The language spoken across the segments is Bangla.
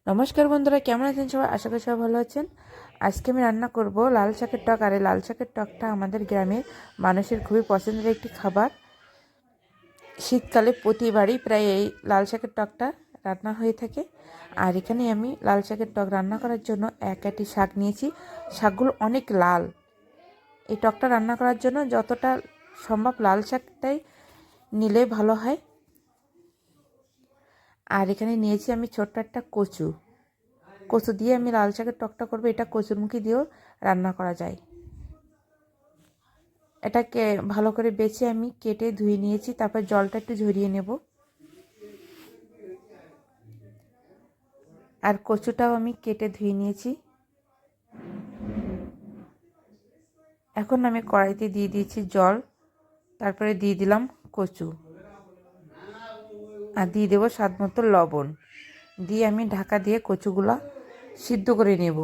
নমস্কার বন্ধুরা, কেমন আছেন সবাই? আশা করি সবাই ভালো আছেন। আজকে আমি রান্না করব লাল শাকের টক। আর এই লাল শাকের টকটা আমাদের গ্রামের মানুষের খুবই পছন্দের একটি খাবার। শীতকালে প্রতিবারই প্রায় এই লাল শাকের টকটা রান্না হয়ে থাকে। আর এখানে আমি লাল শাকের টক রান্না করার জন্য এক আটি শাক নিয়েছি। শাকগুলো অনেক লাল। এই টকটা রান্না করার জন্য যতটা সম্ভব লাল শাকটাই নিলে ভালো হয়। আর এখানে নিয়েছি আমি ছোট্ট একটা কচু। কচু দিয়ে আমি লাল শাকের টকটা করবো। এটা কচুরমুখী দিয়েও রান্না করা যায়। এটাকে ভালো করে বেছে আমি কেটে ধুয়ে নিয়েছি। তারপর জলটা একটু ঝরিয়ে নেব। আর কচুটাও আমি কেটে ধুয়ে নিয়েছি। এখন আমি কড়াইতে দিয়ে দিয়েছি জল। তারপরে দিয়ে দিলাম কচু আর দিয়ে দেবো স্বাদ মতো লবণ। দিয়ে আমি ঢাকা দিয়ে কচুগুলা সিদ্ধ করে নেব।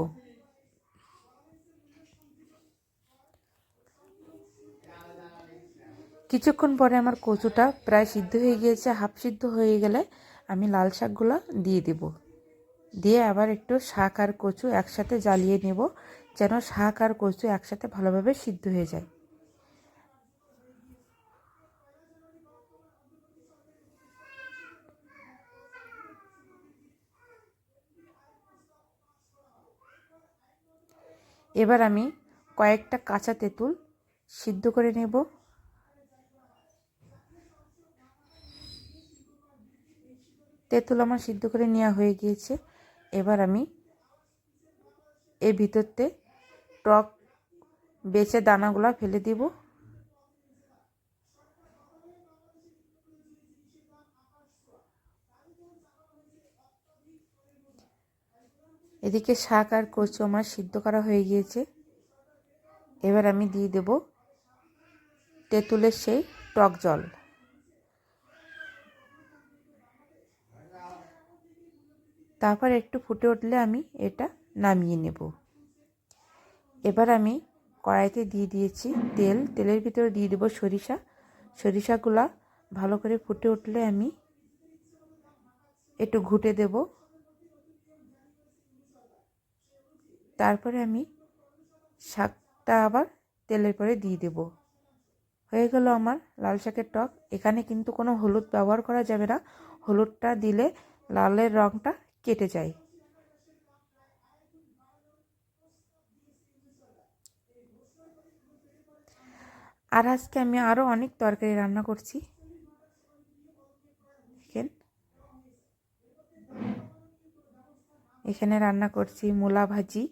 কিছুক্ষণ পরে আমার কচুটা প্রায় সিদ্ধ হয়ে গিয়েছে। হাফ সিদ্ধ হয়ে গেলে আমি লাল শাকগুলো দিয়ে দেব। দিয়ে আবার একটু শাক আর কচু একসাথে জ্বালিয়ে নেব, যেন শাক আর কচু একসাথে ভালোভাবে সিদ্ধ হয়ে যায়। এবার আমি কয়েকটা কাঁচা তেঁতুল সিদ্ধ করে নেব। তেঁতুল আমার সিদ্ধ করে নেওয়া হয়ে গিয়েছে। এবার আমি এর ভিতরতে টক বেছে দানাগুলো ফেলে দিব। এদিকে শাক আর কচু আমার সিদ্ধ করা হয়ে গিয়েছে। এবার আমি দিয়ে দেব তেঁতুলের সেই টক জল। তারপর একটু ফুটে উঠলে আমি এটা নামিয়ে নেব। এবার আমি কড়াইতে দিয়ে দিয়েছি তেল। তেলের ভিতরে দিয়ে দেবো সরিষা। সরিষাগুলা ভালো করে ফুটে উঠলে আমি একটু ঘুটে দেব। তারপরে আমি শাকটা আবার তেলের পরে দিয়ে দেব। হয়ে গেল আমার লাল শাকের টক। এখানে কিন্তু কোনো হলুদ ব্যবহার করা যাবে না। হলুদটা দিলে লালের রঙটা কেটে যায়। আর আজকে আমি আরও অনেক তরকারি রান্না করছি। এখানে রান্না করছি মূলা ভাজি।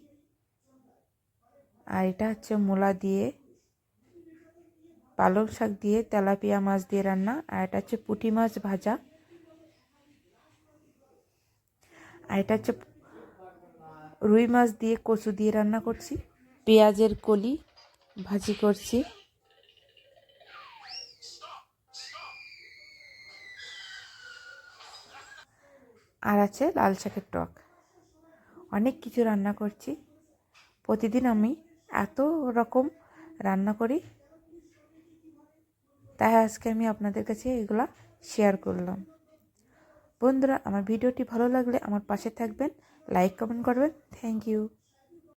আর এটা হচ্ছে মূলা দিয়ে পালং শাক দিয়ে তেলাপিয়া মাছ দিয়ে রান্না। আর এটা হচ্ছে পুঁটি মাছ ভাজা। আর এটা হচ্ছে রুই মাছ দিয়ে কচু দিয়ে রান্না করছি। পেঁয়াজের কলি ভাজি করছি। আর আছে লাল শাকের টক। অনেক কিছু রান্না করছি। প্রতিদিন আমি এত রকম রান্না করি, তাই আজকে আমি আপনাদের কাছে এগুলা শেয়ার করলাম। বন্ধুরা, আমার ভিডিওটি ভালো লাগলে আমার পাশে থাকবেন, লাইক কমেন্ট করবেন। Thank you.